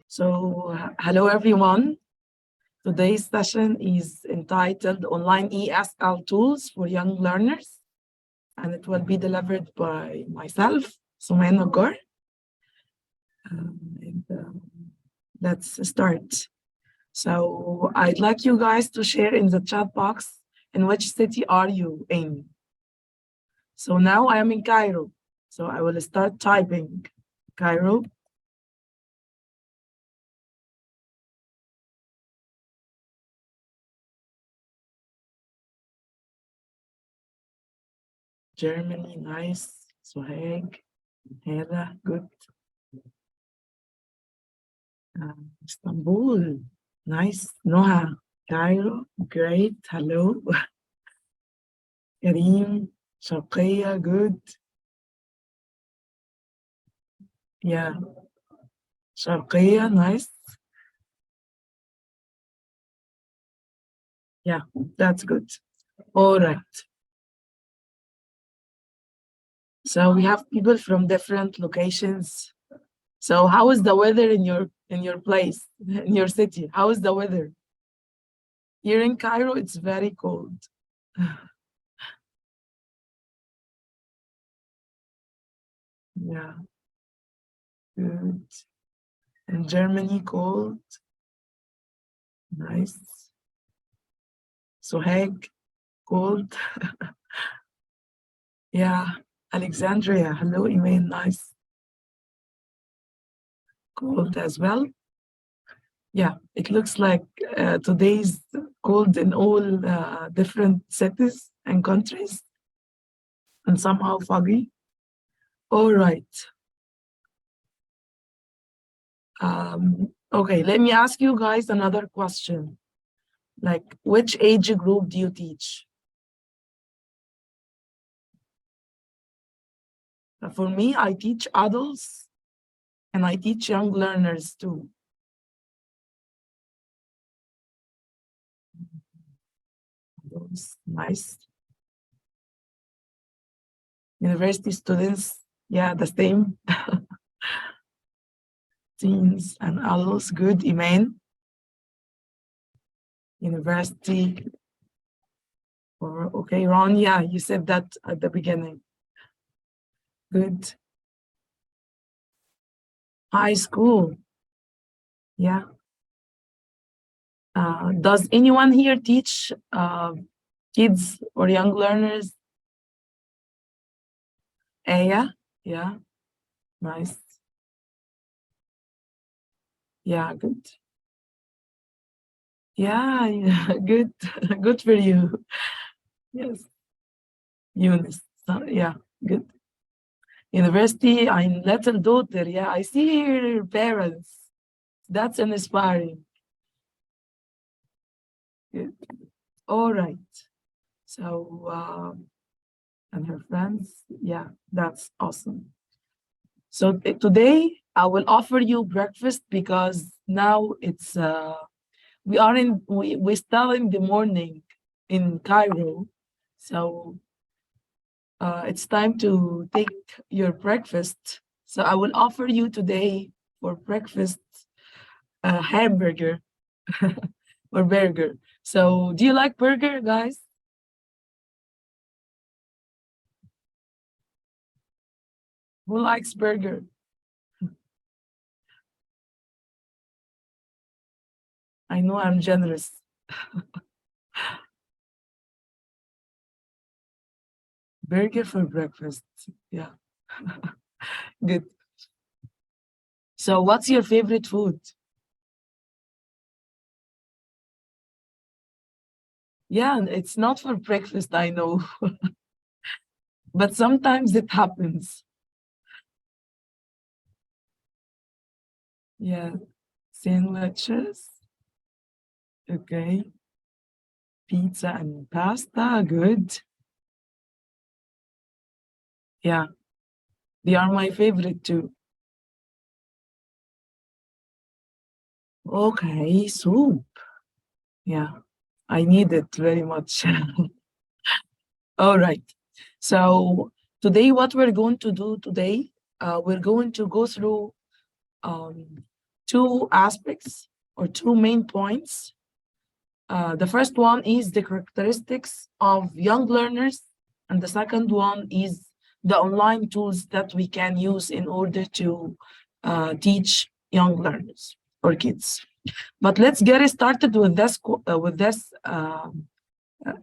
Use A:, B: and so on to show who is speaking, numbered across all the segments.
A: So, hello everyone. Today's session is entitled Online ESL Tools for Young Learners, and it will be delivered by myself, Somaia Naggar. Let's start. So, I'd like you guys to share in the chat box in which city are you in. So now I am in Cairo. So I will start typing Cairo. Germany, nice. Swag, Hera, good. Istanbul, nice. Noha, Cairo, great. Hello. Karim, Sharqiya, good. Yeah, Sharqiya, nice. Yeah, that's good. All right. So we have people from different locations. So how is the weather in your place, in your city? How is the weather? Here in Cairo, it's very cold. Yeah, good. In Germany, cold. Nice. Sohag, cold. Yeah, Alexandria. Hello, Iman. Nice. Cold as well. Yeah, it looks like today's cold in all different cities and countries, and somehow foggy. All right. Okay, let me ask you guys another question. Like, which age group do you teach? For me, I teach adults and I teach young learners too. Those nice. University students, yeah, the same. Teens and adults, good. Iman. University. Or okay, Ron, yeah, you said that at the beginning. Good. High school. Yeah. Does anyone here teach kids or young learners? Yeah, nice. Yeah, good. Yeah, good. Good for you. Yes. Eunice. So, yeah, good. University, I'm little daughter. Yeah, I see her parents. That's inspiring. Good. All right. So, and her friends. Yeah, that's awesome. So today I will offer you breakfast because now it's we start in the morning in Cairo, so it's time to take your breakfast. So I will offer you today for breakfast a hamburger or burger. So do you like burger, guys? Who likes burger? I know I'm generous. Burger for breakfast. Yeah, good. So what's your favorite food? Yeah, it's not for breakfast, I know, but sometimes it happens. Yeah, sandwiches. Okay, pizza and pasta. Good. Yeah, they are my favorite too. Okay, soup. Yeah, I need it very much. All right. So Today, what we're going to do today, we're going to go through two aspects or two main points. The first one is the characteristics of young learners, and the second one is the online tools that we can use in order to teach young learners or kids. But let's get started with this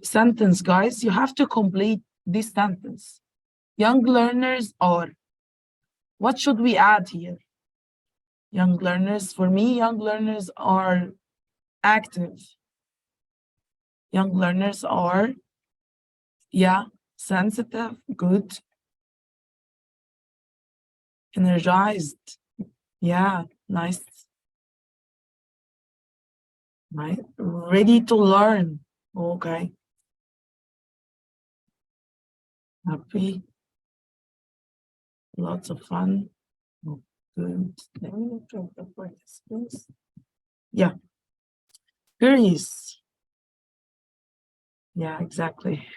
A: sentence, guys. You have to complete this sentence. Young learners are. What should we add here? Young learners, for me, young learners are active. Young learners are, yeah, sensitive, good, energized. Yeah, nice. Right. Ready to learn. Okay. Happy. Lots of fun. Oh, good. Let me look at the participants. Yeah. Curious. Yeah, exactly.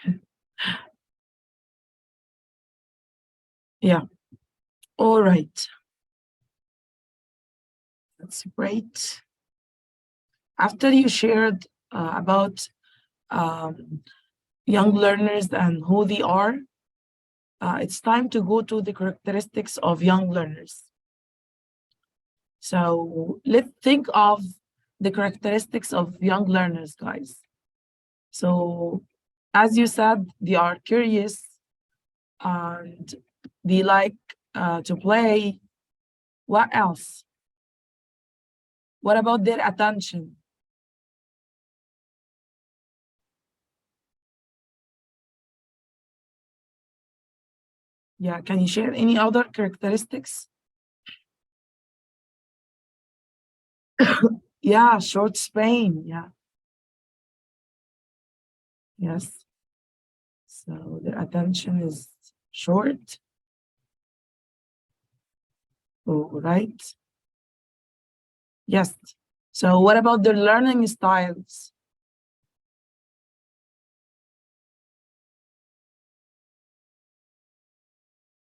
A: Yeah. All right. That's great. After you shared about young learners and who they are, it's time to go to the characteristics of young learners. So let's think of the characteristics of young learners, guys. So as you said, they are curious and they like to play. What else? What about their attention? Yeah, can you share any other characteristics? Yeah, short span. Yeah, yes. So their attention is short. All right. Yes. So what about their learning styles?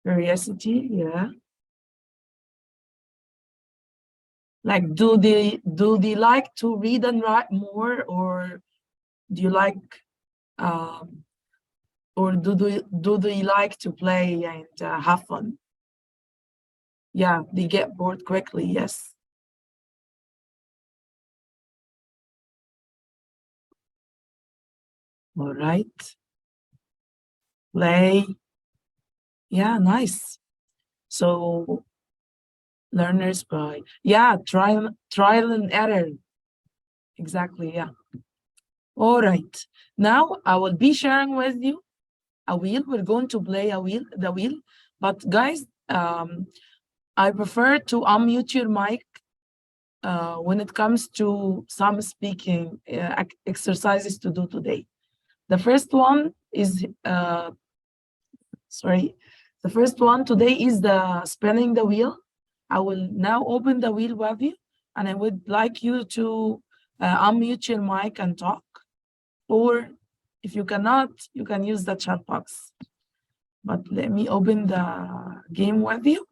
A: Curiosity, yeah. Like do they like to read and write more, or do you like um or do they like to play and have fun? Yeah, they get bored quickly, yes. All right. Play. Yeah, nice. So learners by, yeah, trial and error. Exactly, yeah. All right. Now I will be sharing with you a wheel. We're going to play the wheel. But guys, I prefer to unmute your mic when it comes to some speaking exercises to do today. The first one is, sorry, the first one today is the spinning the wheel. I will now open the wheel with you, and I would like you to unmute your mic and talk. Or if you cannot, you can use the chat box. But let me open the game with you.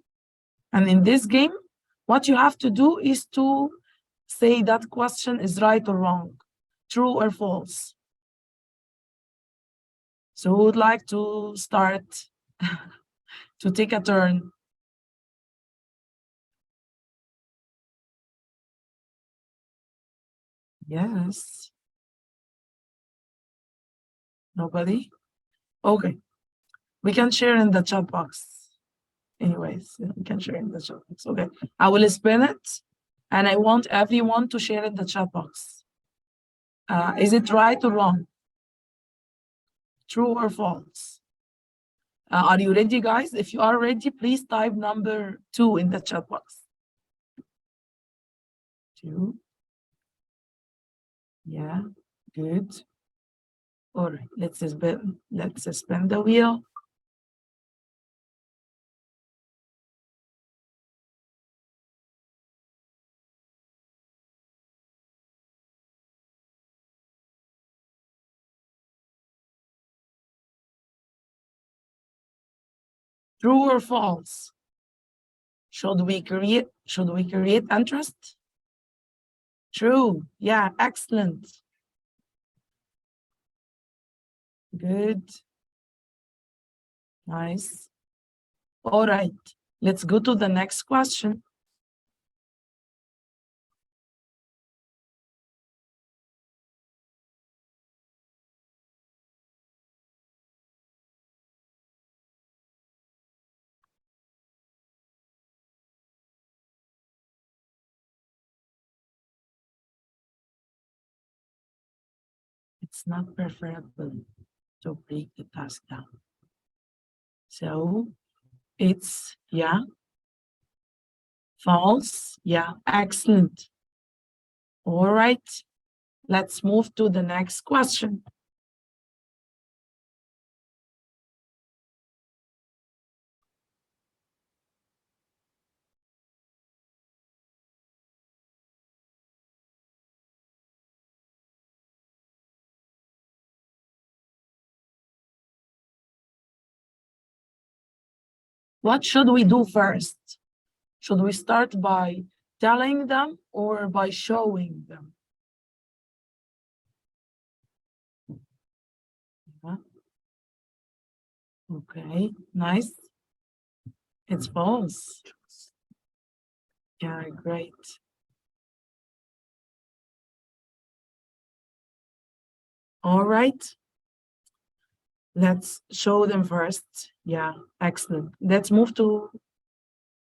A: And in this game, what you have to do is to say that question is right or wrong, true or false. So who would like to start to take a turn? Yes. Nobody? Okay. We can share in the chat box. Anyways, we can share in the chat box. Okay. I will spin it, and I want everyone to share in the chat box. Is it right or wrong? True or false? Are you ready, guys? If you are ready, please type number 2 in the chat box. 2. Yeah, good. All right, let's spin the wheel. True or false? Should we create interest? True. Yeah, excellent. Good. Nice. All right. Let's go to the next question. It's not preferable to break the task down. So it's, yeah, false. Yeah, excellent. All right. Let's move to the next question. What should we do first? Should we start by telling them or by showing them? Yeah. Okay, nice. It's false. Yeah, great. All right. Let's show them first. Yeah, excellent. Let's move to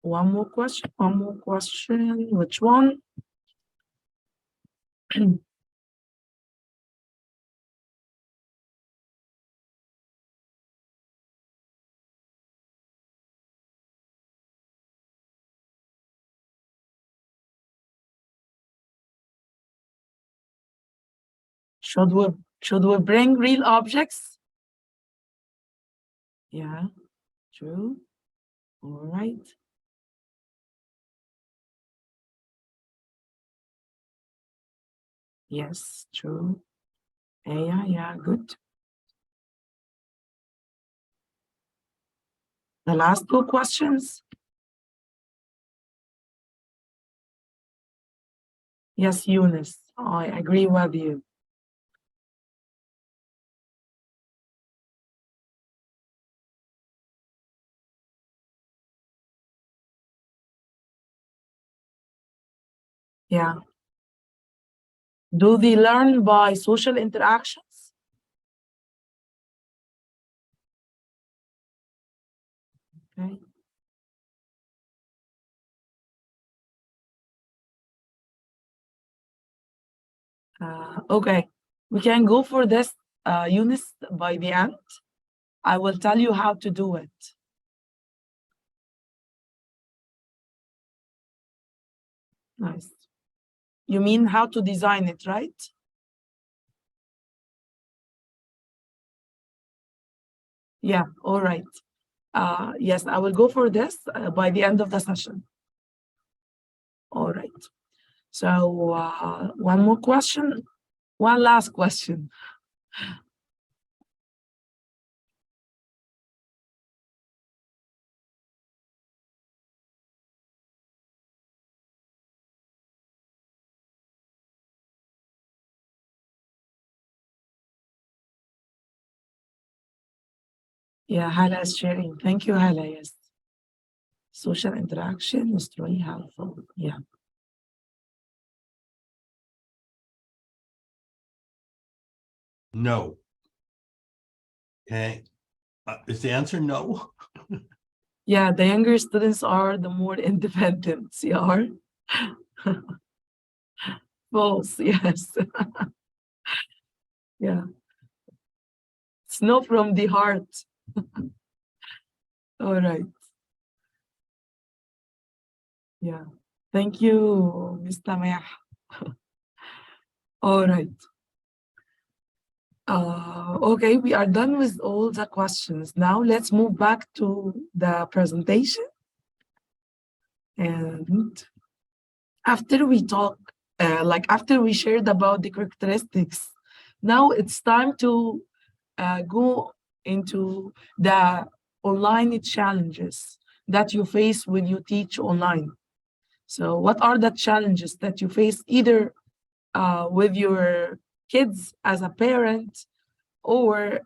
A: one more question. One more question. Which one? Should we bring real objects? Yeah, true. All right. Yes, true. Yeah, good. The last two questions. Yes, Eunice, I agree with you. Yeah. Do they learn by social interactions? Okay. Okay, we can go for this, Eunice, by the end. I will tell you how to do it. Nice. You mean how to design it, right? Yeah, all right. Yes, I will go for this by the end of the session. All right. So one more question. One last question. Yeah, Hala is sharing. Thank you, Hala. Yes. Social interaction is really helpful. Yeah.
B: No. Okay. Is the answer no?
A: Yeah, the younger students are the more independent. They are. False, yes. Yeah. It's no from the heart. All right. Yeah. Thank you, Mr. Meh. All right. Okay, we are done with all the questions. Now let's move back to the presentation. And after we talk, after we shared about the characteristics, now it's time to go into the online challenges that you face when you teach online. So what are the challenges that you face either with your kids as a parent or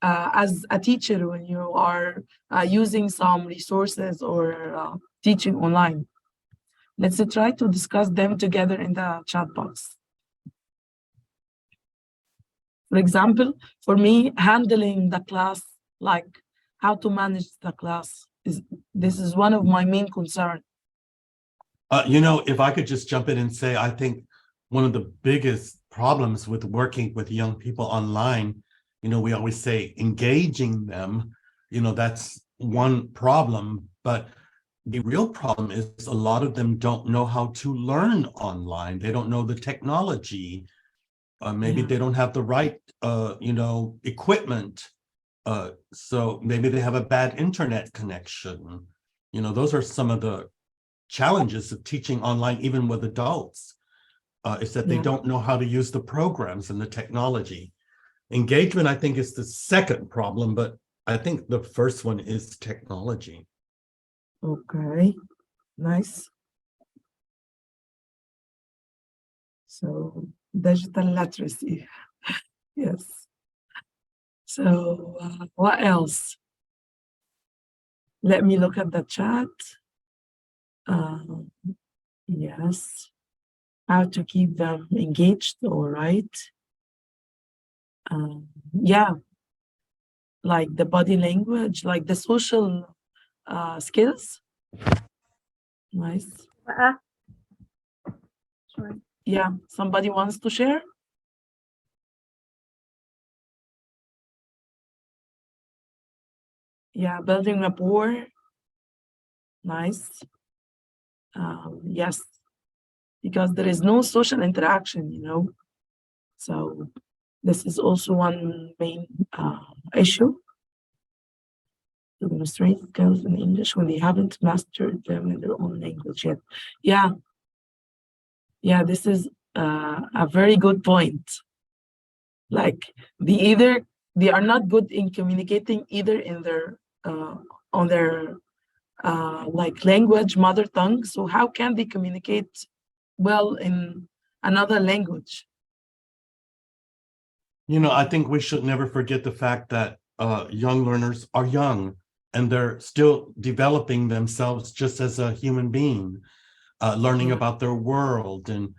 A: as a teacher when you are using some resources or teaching online? Let's try to discuss them together in the chat box. For example, for me, handling the class, like how to manage the class, this is one of my main concerns.
B: If I could just jump in and say, I think one of the biggest problems with working with young people online, we always say engaging them, that's one problem, but the real problem is a lot of them don't know how to learn online. They don't know the technology. Maybe they don't have the right, equipment. So maybe they have a bad internet connection. Those are some of the challenges of teaching online, even with adults, is that they don't know how to use the programs and the technology. Engagement, I think, is the second problem, but I think the first one is technology.
A: Okay, nice. So digital literacy, yes. So what else? Let me look at the chat. Yes, how to keep them engaged, all right. Yeah, like the body language, like the social skills. Nice.
C: Sorry.
A: Yeah, somebody wants to share? Yeah, building rapport. Nice. Yes, because there is no social interaction, So this is also one main issue. To demonstrate skills in English when they haven't mastered them in their own language yet. Yeah, this is a very good point. Like they are not good in communicating either in their on their like language, mother tongue. So how can they communicate well in another language?
B: I think we should never forget the fact that young learners are young and they're still developing themselves just as a human being, learning about their world. And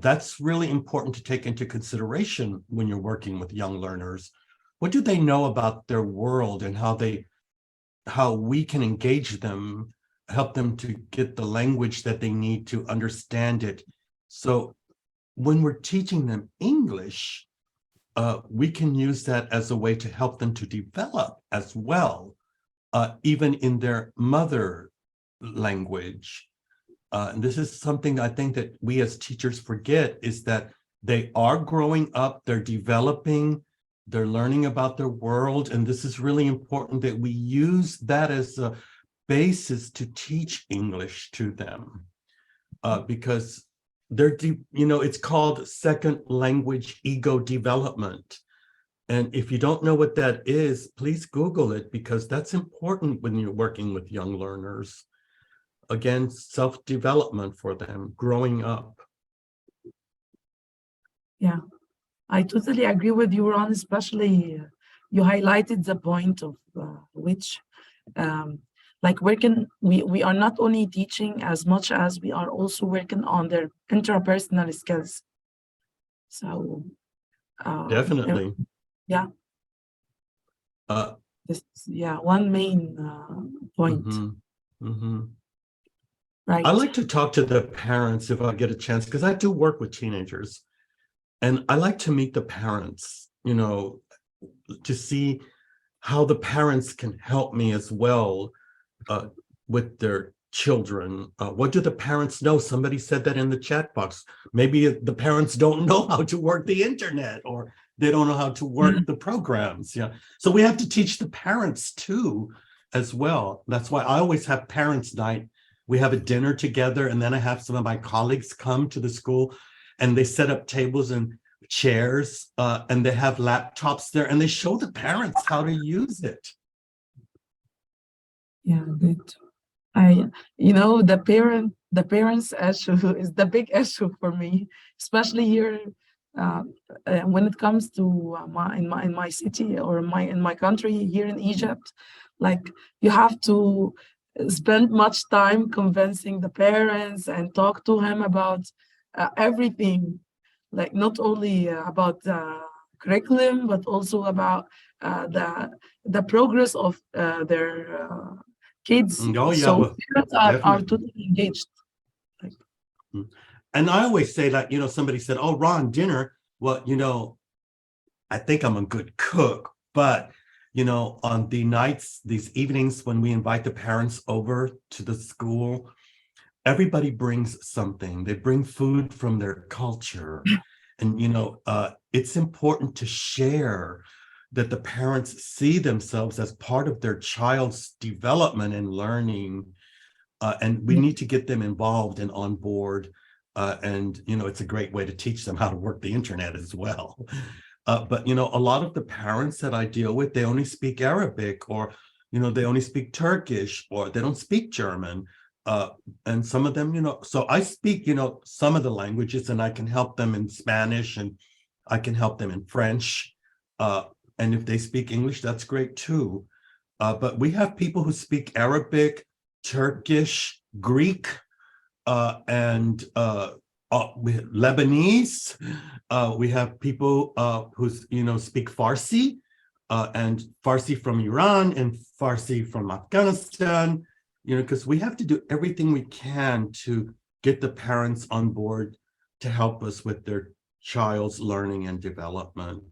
B: that's really important to take into consideration when you're working with young learners. What do they know about their world and how we can engage them, help them to get the language that they need to understand it. So when we're teaching them English, we can use that as a way to help them to develop as well, even in their mother language. And this is something I think that we as teachers forget, is that they are growing up, they're developing, they're learning about their world. And this is really important that we use that as a basis to teach English to them, because they're it's called second language ego development. And if you don't know what that is, please Google it, because that's important when you're working with young learners. Again, self-development for them, growing up.
A: Yeah, I totally agree with you, Ron, especially you highlighted the point of which like we are not only teaching as much as we are also working on their interpersonal skills. So
B: Definitely.
A: Yeah. This one main point. Right.
B: I like to talk to the parents if I get a chance, because I do work with teenagers, and I like to meet the parents, to see how the parents can help me as well with their children. What do the parents know? Somebody said that in the chat box. Maybe the parents don't know how to work the internet, or they don't know how to work the programs. Yeah. So we have to teach the parents too, as well. That's why I always have parents' night. We have a dinner together, and then I have some of my colleagues come to the school, and they set up tables and chairs, and they have laptops there, and they show the parents how to use it.
A: Yeah, good. The parents issue is the big issue for me, especially here, uh, when it comes to my city or in my country here in Egypt. Like, you have to spend much time convincing the parents and talk to him about everything, like not only about the curriculum, but also about the progress of their kids.
B: Oh yeah,
A: So
B: well,
A: parents are
B: definitely.
A: totally engaged. Like,
B: Mm. And I always say that, somebody said, "Oh, Ron, dinner." Well, I think I'm a good cook, but on the nights, these evenings when we invite the parents over to the school, everybody brings something. They bring food from their culture. And it's important to share, that the parents see themselves as part of their child's development and learning. And we
A: yeah,
B: need to get them involved and on board. And it's a great way to teach them how to work the internet as well. But a lot of the parents that I deal with, they only speak Arabic, or they only speak Turkish, or they don't speak German. And some of them, so I speak, some of the languages, and I can help them in Spanish, and I can help them in French. And if they speak English, that's great too. But we have people who speak Arabic, Turkish, Greek, and Lebanese. We have people who speak Farsi, and Farsi from Iran and Farsi from Afghanistan. Because we have to do everything we can to get the parents on board to help us with their child's learning and development.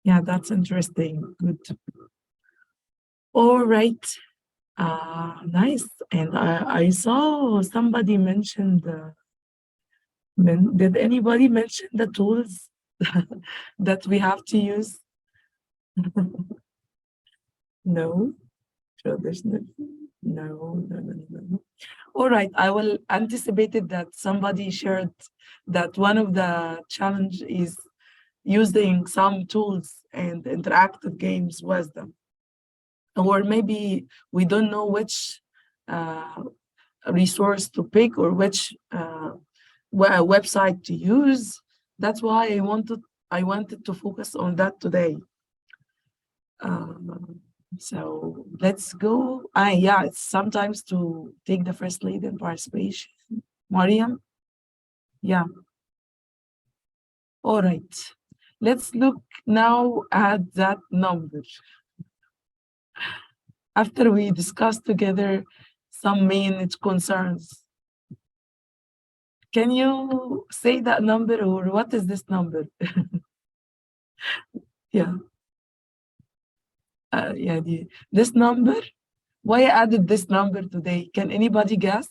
A: yeah, that's interesting. Good. All right. Nice. And I saw somebody mentioned. Did anybody mention the tools that we have to use? No. Traditional. No, no, no, no, no. All right. I will anticipate it that somebody shared that one of the challenge is using some tools and interactive games with them. Or maybe we don't know which uh, resource to pick or which website to use. That's why I wanted to focus on that today. So let's go. Yeah, it's sometimes to take the first lead in participation. Mariam, yeah. All right. Let's look now at that number. After we discuss together some main concerns, can you say that number, or what is this number? Yeah. Yeah, this number. Why I added this number today? Can anybody guess?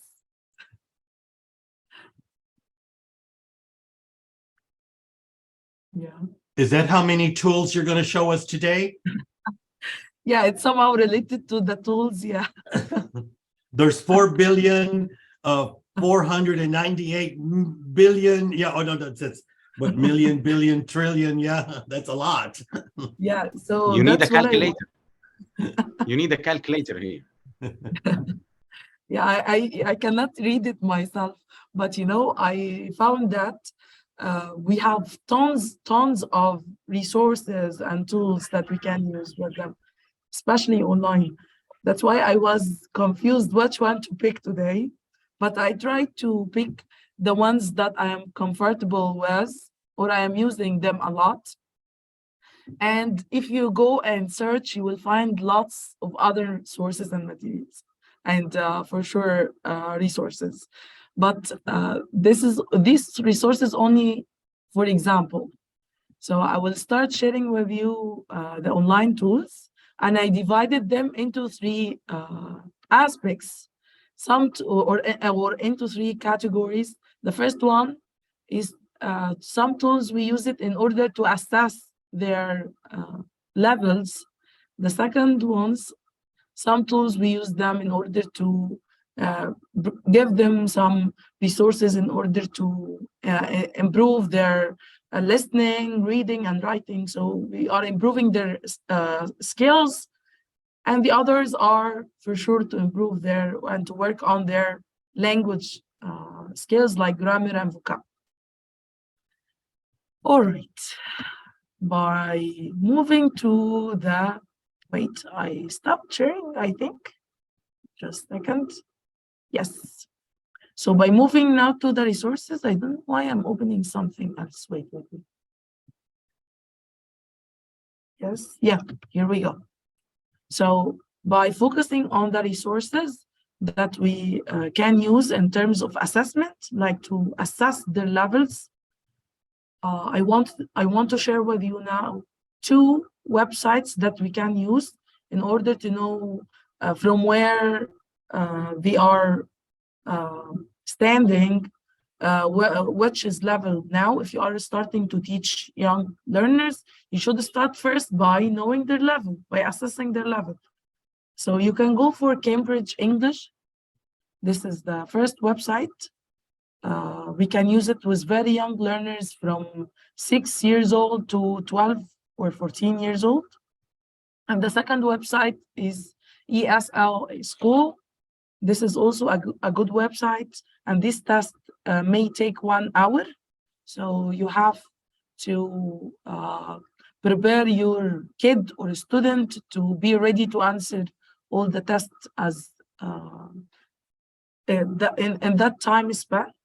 A: Yeah.
B: Is that how many tools you're going to show us today?
A: Yeah, it's somehow related to the tools. Yeah.
B: There's 4 billion, 498 billion. Yeah. Oh, no, that's what, million, billion, trillion. Yeah, that's a lot.
A: Yeah. So
C: You need a
A: that's what I want.
C: calculator. You need a calculator here.
A: Yeah, I cannot read it myself, but I found that we have tons of resources and tools that we can use with them, especially online. That's why I was confused which one to pick today, but I tried to pick the ones that I am comfortable with, or I am using them a lot. And if you go and search, you will find lots of other sources and materials, and for sure resources. But these resources only for example. So I will start sharing with you the online tools, and I divided them into three aspects, or into three categories. The first one is some tools we use it in order to assess their levels. The second ones, some tools we use them in order to give them some resources in order to improve their listening, reading, and writing. So we are improving their skills And the others are for sure to improve their and to work on their language skills like grammar and vocab. All right. By moving to the, wait, I stopped sharing, I think. Just a second. Yes. So by moving now to the resources, I don't know why I'm opening something else. Wait. Yes, yeah, here we go. So by focusing on the resources that we can use in terms of assessment, like to assess their levels, I want to share with you now 2 websites that we can use in order to know from where they are standing, which is level now. If you are starting to teach young learners, you should start first by knowing their level, by assessing their level. So you can go for Cambridge English. This is the first website. We can use it with very young learners from 6 years old to 12 or 14 years old. And the second website is ESL School. This is also a good website, and this test may take 1 hour. So you have to prepare your kid or student to be ready to answer all the tests as in that time spent.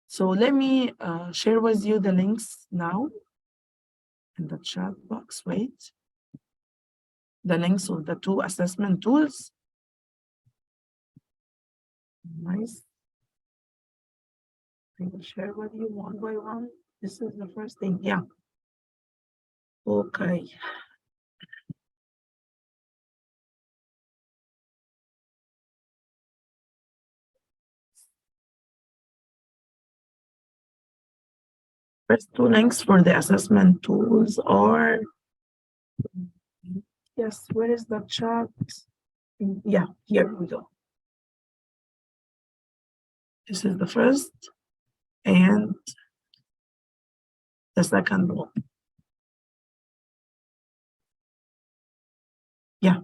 A: So let me share with you the links now in the chat box. Wait. The links of the 2 assessment tools. Nice. I will share with you one by one. This is the first thing. Yeah. Okay. First 2 links for the assessment tools are, yes, where is the chat? Yeah, here we go. This is the first and the second one. Yeah.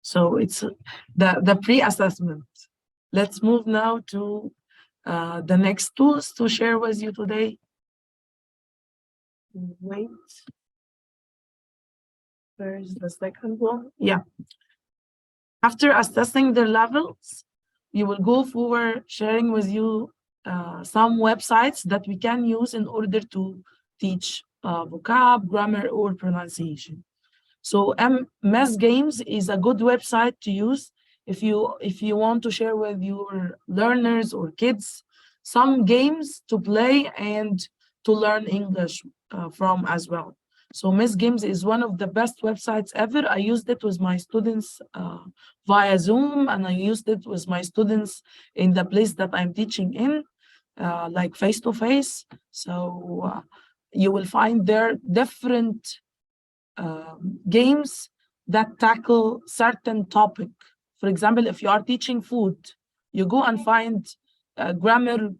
A: So it's the pre-assessment. Let's move now to the next tools to share with you today. Wait. Where is the second one? Yeah. After assessing the levels, you will go for sharing with you some websites that we can use in order to teach vocab, grammar, or pronunciation. So MS Games is a good website to use if you want to share with your learners or kids some games to play and to learn English from as well. So MS Games is one of the best websites ever. I used it with my students via Zoom, and I used it with my students in the place that I'm teaching in, like face-to-face. So you will find there different games that tackle certain topic. For example, if you are teaching food, you go and find grammar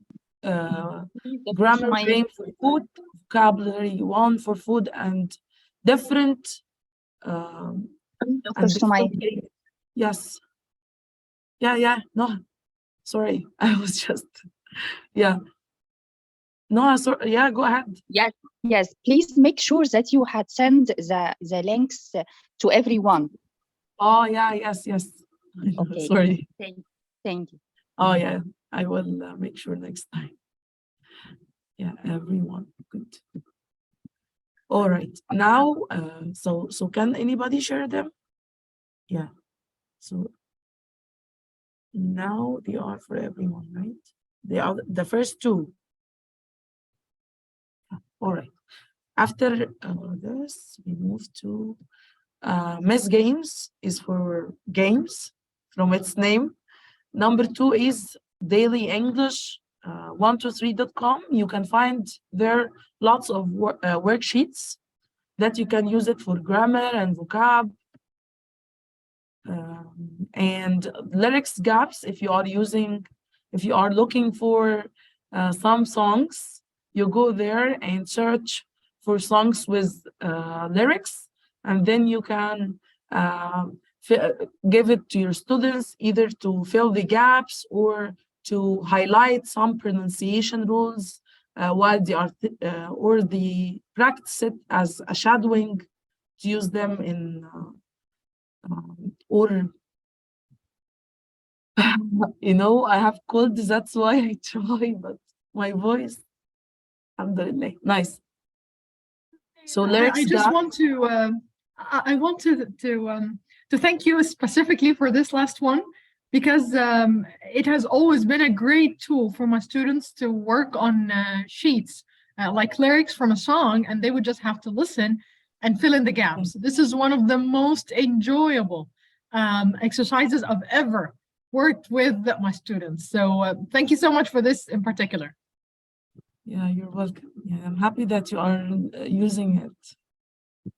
A: game for food, vocabulary one for food, and different. Yes. Yeah. No, sorry, I was just. Yeah. No, sorry. Yeah, go ahead.
D: Yes. Please make sure that you had sent the links to everyone.
A: Oh yeah. Yes.
D: Okay.
A: Sorry.
D: Thank you.
A: Oh yeah, I will make sure next time. Yeah, everyone. Good. All right. Now, so can anybody share them? Yeah. So now they are for everyone, right? They are the first 2. All right. After this, we move to MS Games is for games from its name. Number 2 is Daily English 123.com. You can find there lots of worksheets that you can use it for grammar and vocab and lyrics gaps. If you are looking for some songs, you go there and search for songs with lyrics, and then you can give it to your students either to fill the gaps or to highlight some pronunciation rules while they are or the practice it as a shadowing to use them in or you know, I have cold, that's why I try, but my voice, alhamdulillah, nice. So
E: I just want to I want to thank you specifically for this last one, because it has always been a great tool for my students to work on sheets like lyrics from a song, and they would just have to listen and fill in the gaps. This is one of the most enjoyable exercises I've ever worked with my students. So thank you so much for this in particular.
A: Yeah, you're welcome. Yeah, I'm happy that you are using it.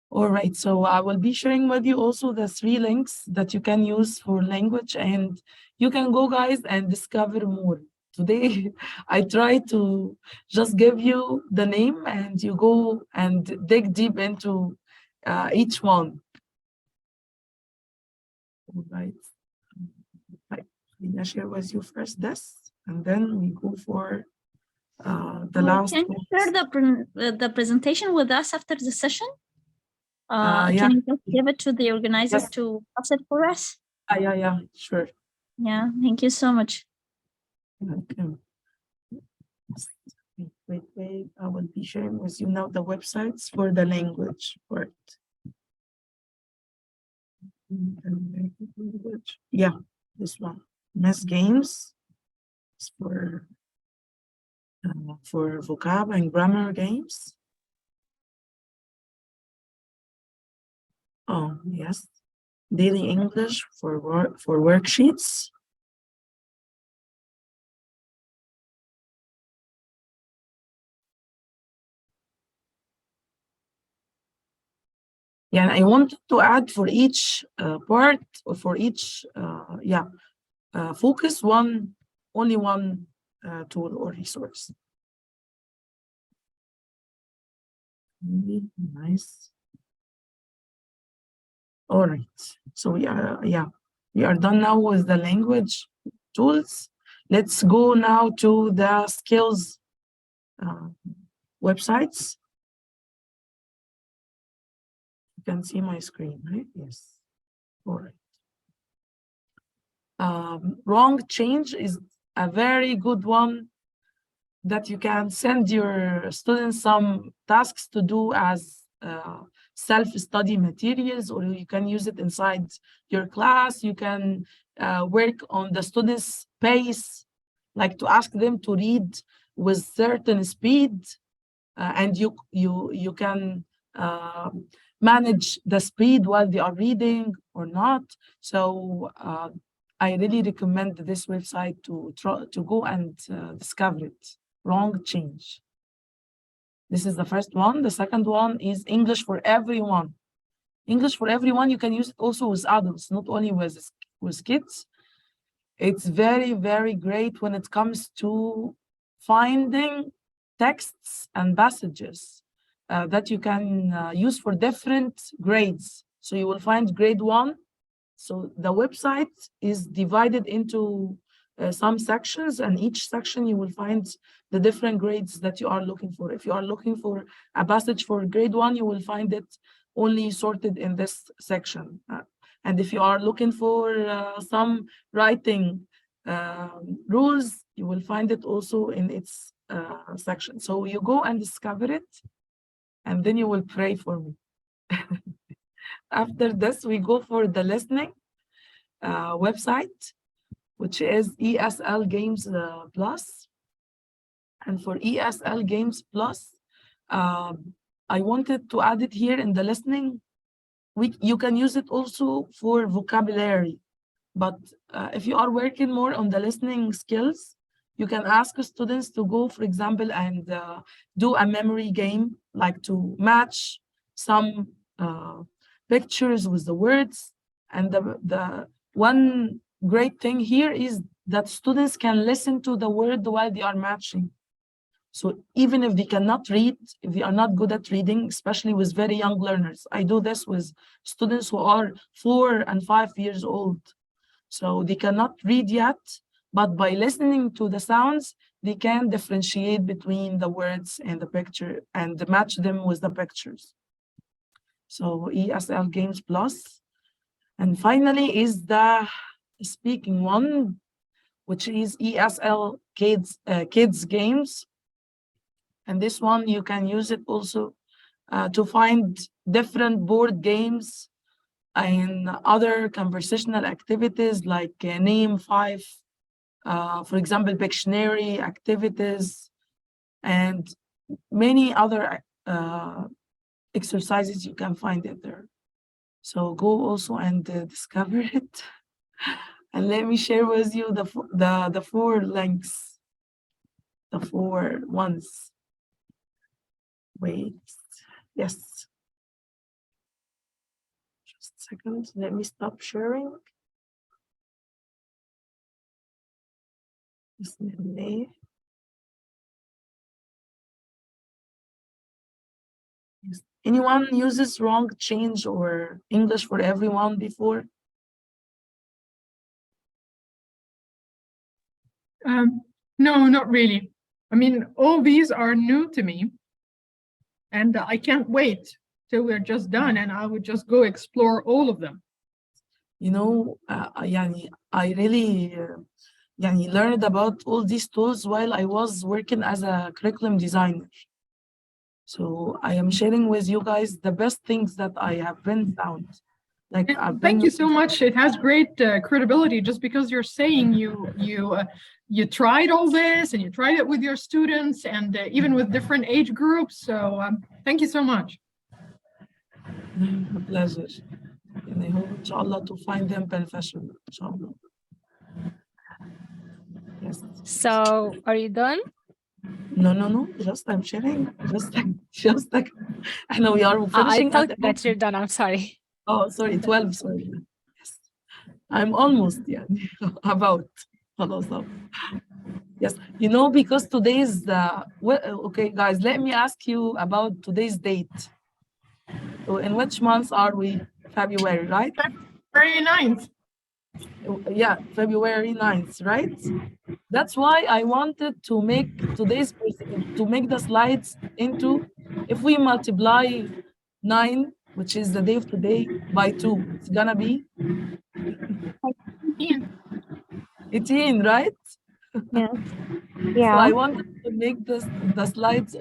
A: All right, so I will be sharing with you also the 3 links that you can use for language, and you can go, guys, and discover more. Today, I try to just give you the name and you go and dig deep into each one. All right. I'm gonna share with you first this, and then we go for the last.
F: Can you share the presentation with us after the session?
A: Yeah.
F: Can you just give it to the organizer
A: Yes.
F: to pass it for us?
A: Yeah, sure.
F: Yeah, thank you so much.
A: Okay. Wait. I will be sharing with you now the websites for the language part. Yeah, this one. Mass games is for vocab and grammar games. Oh, yes. Daily English for worksheets. Yeah, and I wanted to add for each part or for each focus only one tool or resource. Really nice. All right, so we are done now with the language tools. Let's go now to the skills websites. You can see my screen, right? Yes. All right. Wrong change is a very good one that you can send your students some tasks to do as self-study materials, or you can use it inside your class. You can work on the students' pace, like to ask them to read with certain speed, and you can manage the speed while they are reading or not. So I really recommend this website to go and discover it. Wrong change. This is the first one. The second one is English for Everyone. English for Everyone, you can use it also with adults, not only with kids. It's very, very great when it comes to finding texts and passages that you can use for different grades. So you will find grade 1. So the website is divided into some sections, and each section you will find the different grades that you are looking for. If you are looking for a passage for grade 1, you will find it only sorted in this section. And if you are looking for some writing rules, you will find it also in its section. So you go and discover it, and then you will pray for me. After this, we go for the listening website, which is ESL Games Plus. And for ESL Games Plus, I wanted to add it here in the listening. You can use it also for vocabulary, but if you are working more on the listening skills, you can ask students to go, for example, and do a memory game, like to match some pictures with the words. And the one great thing here is that students can listen to the word while they are matching. So even if they cannot read, if they are not good at reading, especially with very young learners, I do this with students who are 4 and 5 years old. So they cannot read yet, but by listening to the sounds, they can differentiate between the words and the picture and match them with the pictures. So ESL Games Plus. And finally is the speaking one, which is ESL Kids Games. And this one, you can use it also to find different board games and other conversational activities like name 5, for example, Pictionary activities, and many other exercises you can find it there. So go also and discover it. And let me share with you the 4 links, the 4 ones. Wait, yes. Just a second, let me stop sharing. Bismillah. Yes. Anyone uses wrong change or English for everyone before?
E: No, not really. I mean, all these are new to me, and I can't wait till we're just done, and I would just go explore all of them.
A: You know, I really learned about all these tools while I was working as a curriculum designer. So I am sharing with you guys the best things that I have been found. Like
E: thank you so much. It has great credibility just because you're saying you tried all this and you tried it with your students and even with different age groups. So thank you so much.
A: A pleasure. And I hope, inshallah, to find them beneficial, inshallah. Yes.
G: So, are you done?
A: No. Just I'm sharing. Just like, I know we are
G: I
A: finishing.
G: thought that you're done. I'm sorry.
A: Oh, sorry, 12. Sorry. Yes. I'm almost, about. Yes, you know, because today's okay, guys, let me ask you about today's date. So in which month are we? February, right?
E: February 9th.
A: Yeah, February 9th, right? That's why I wanted to make the slides into, if we multiply 9, which is the day of today, by 2, it's gonna be 18, right?
G: Yes.
A: So I wanted to make the slides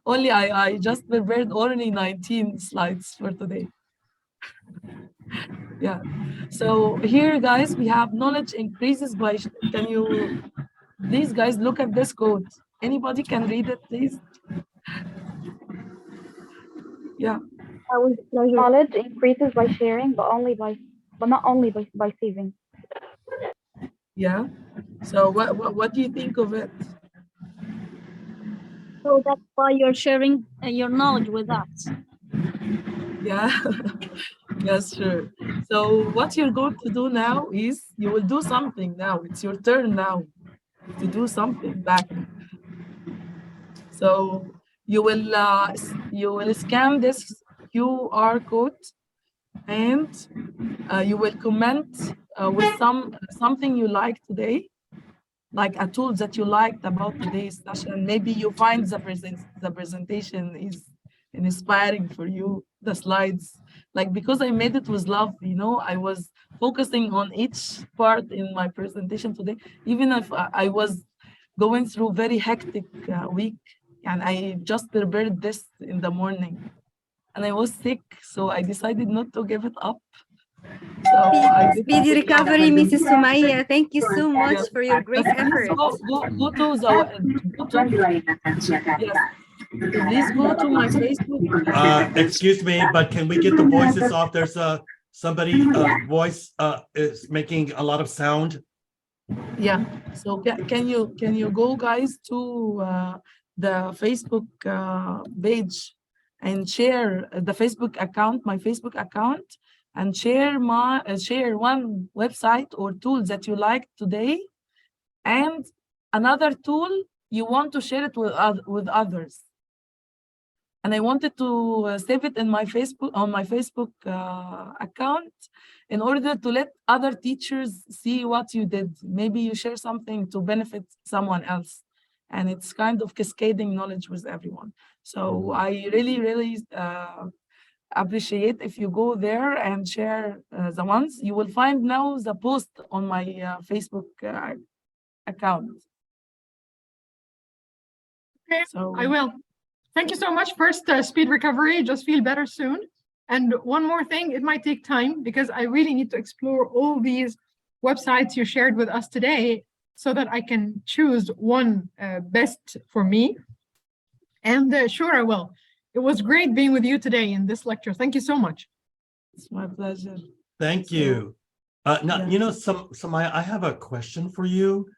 A: only I just prepared only 19 slides for today. Yeah. So here, guys, we have knowledge increases by. Can you please, guys, look at this code? Anybody can read it, please? Yeah.
H: Knowledge increases by sharing, but not only by saving.
A: Yeah. So what do you think of it?
F: So that's why you're sharing your knowledge with us.
A: Yeah. Yes, sure. So what you're going to do now is you will do something now. It's your turn now to do something back. So you will scan this QR code and you will comment with something you like today, like a tool that you liked about today's session. Maybe you find the presentation is inspiring for you, the slides, like, because I made it with love, you know, I was focusing on each part in my presentation today, even if I was going through very hectic week, and I just prepared this in the morning and I was sick, so I decided not to give it up. So I did
I: Speedy recovery, Mrs. Somaia. Thank you so much for your great effort.
A: Go to please go to my Facebook.
B: Excuse me, but can we get the voices off? There's somebody voice is making a lot of sound.
A: Yeah. So can you go, guys, to the Facebook page and share the Facebook account, my Facebook account, and share one website or tool that you like today, and another tool you want to share it with others. And I wanted to save it in my Facebook account in order to let other teachers see what you did. Maybe you share something to benefit someone else, and it's kind of cascading knowledge with everyone. So I really appreciate if you go there and share the ones. You will find now the post on my Facebook account.
E: Okay,
A: So
E: I will. Thank you so much. First, speed recovery, just feel better soon. And one more thing, it might take time because I really need to explore all these websites you shared with us today so that I can choose one best for me. And sure, I will. It was great being with you today in this lecture. Thank you so much.
A: it's my pleasure.
B: Thank
A: So,
B: you. Now,
A: yeah.
B: you know, Somaia, I have a question for you.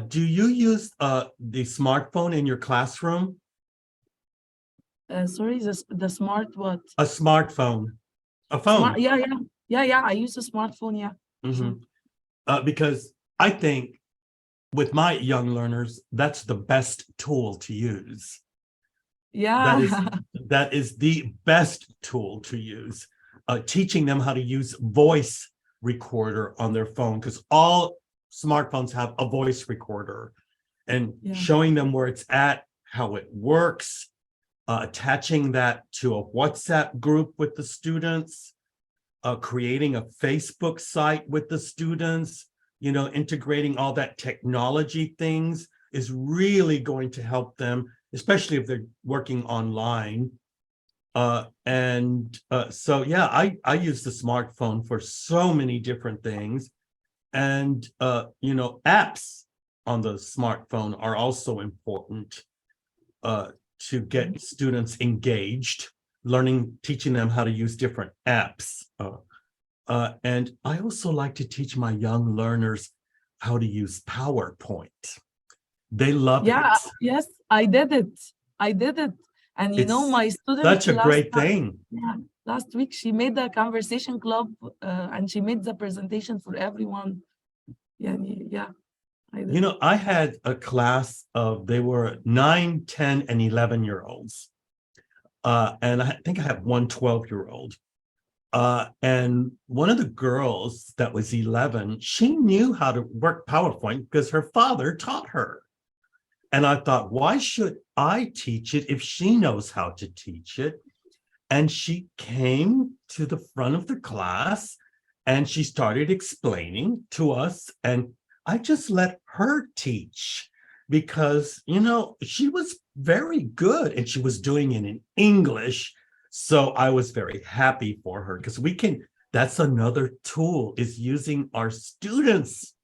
B: Do you use the smartphone in your classroom?
A: Sorry, the smart what?
B: A smartphone, a phone.
A: Yeah. I use a smartphone. Yeah.
B: Mhm. Because I think with my young learners, that's the best tool to use.
A: Yeah.
B: That is the best tool to use. Teaching them how to use voice recorder on their phone, because all smartphones have a voice recorder, and
A: Yeah.
B: showing them where it's at, how it works, attaching that to a WhatsApp group with the students, creating a Facebook site with the students, you know, integrating all that technology things is really going to help them, especially if they're working online. So yeah, I use the smartphone for so many different things. And you know, apps on the smartphone are also important to get students engaged, teaching them how to use different apps. And I also like to teach my young learners how to use PowerPoint. They love
A: Yeah.
B: it.
A: Yes, I did it. And you know,
B: It's
A: my student
B: such a great thing.
A: last week, she made a conversation club and she made the presentation for everyone. Yeah, I did.
B: You know, I had a class of, they were 9, 10, and 11-year-olds. And I think I have one 12-year-old. And one of the girls that was 11, she knew how to work PowerPoint because her father taught her. And I thought, why should I teach it if she knows how to teach it? And she came to the front of the class and she started explaining to us. And I just let her teach because, you know, she was very good and she was doing it in English. So I was very happy for her because that's another tool, is using our students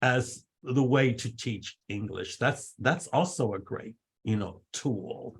B: as the way to teach English. That's also a great, you know, tool.